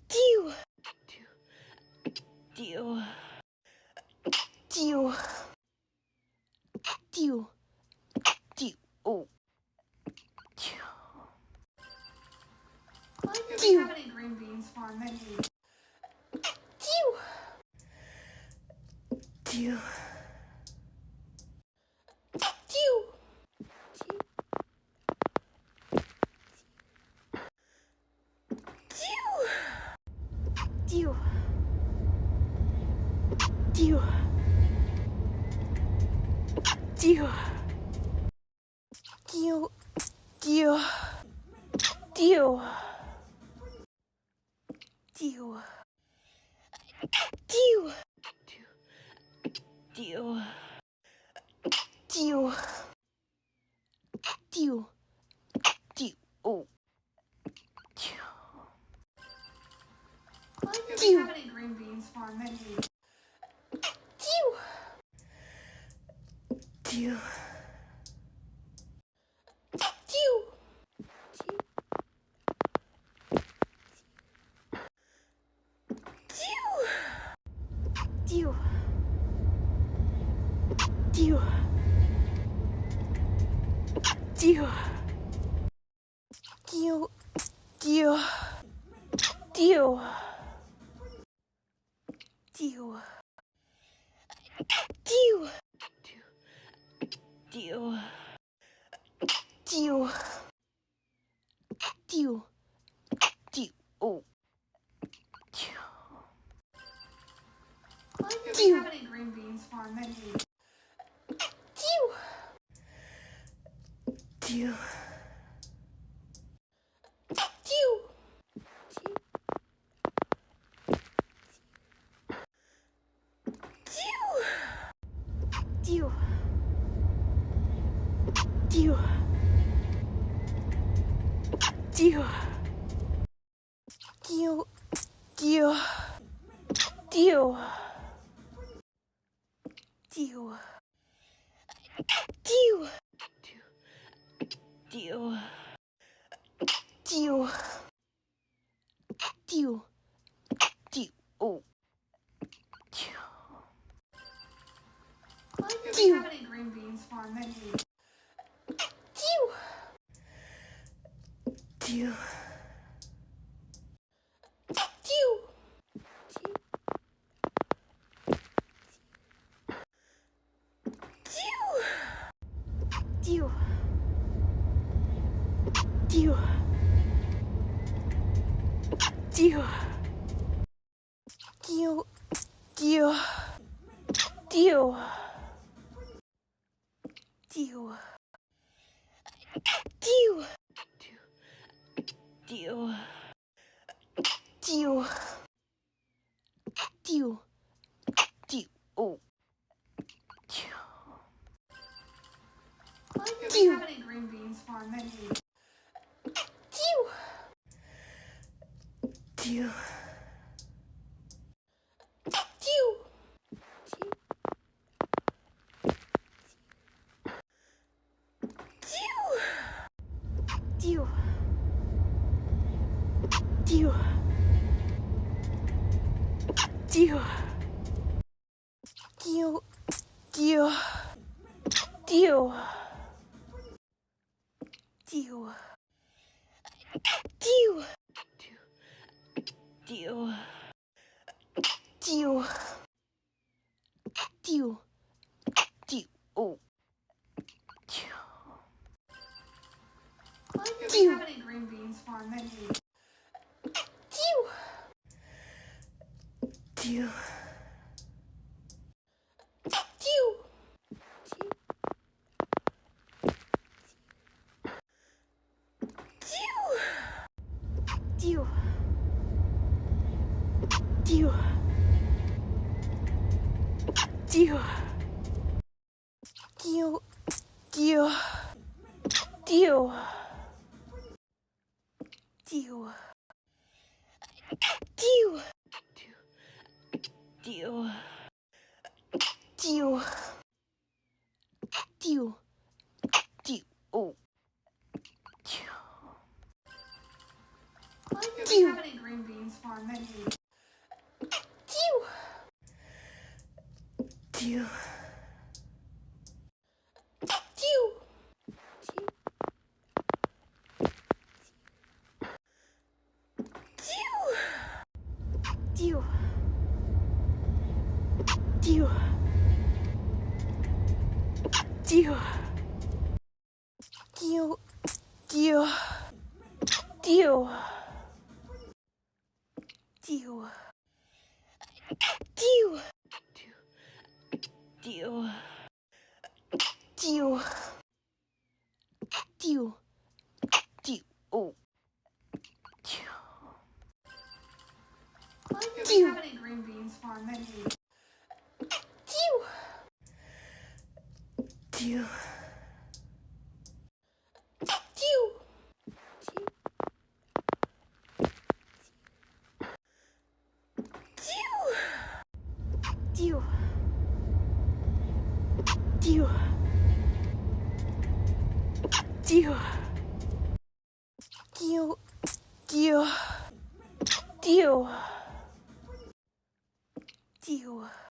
Dew. Dew. Dew. Dew. Dew. Oh. Why do we have any green beans for our menu? Dew. Dew. Dew. Dew. Dew. Dew. Dew. Dew. Dew. Dew. Dew. Dew. Dew. Dew. Dew. Oh. Why do we have any green beans for our menu? Dew. Dew. Dew. Dew. Dew. Dew. Dew. Dew. Dew. Dew. Dew. Dew. Dew. Dew. Dew. Oh. Why do we have any green beans for our menu? Dew. Dew. Dew. Dew. Dew. Dew. Dew. Dew. Dew. Dew. Dew. Dew. Dew. Dew. Dew. Oh. Why do we have any green beans for our menu? Dew. Dew. Dew. Dew. Dew. Dew. Dew. Dew. Dew. Dew. Dew. Dew. Dew. Dew. Dew. Oh. Why do we have any green beans for our menu? Dew. Dew. Dew. Dew. Dew. Dew. Dew. Dew. Dew. Dew. Dew. Dew. Dew. Dew. Dew. Oh. Why do we have any green beans for our menu? Dew. Dew. Dew. Dew. Dew. Dew. Dew. Dew. Dew. Dew. Dew. Dew. Dew. Dew. Dew. Oh. Why do we have any green beans beans farm many. Dew. Dew. Dew. Dew. Dew. Dew. Dew. Dew. Dew. Dew. Dew. Dew. Dew. Dew. Dew. Oh. Dew. Do we have any green beans farm many? Dew. Dew. Dew. Dew. Dew. Dew. Dew. Dew. Dew. Dew.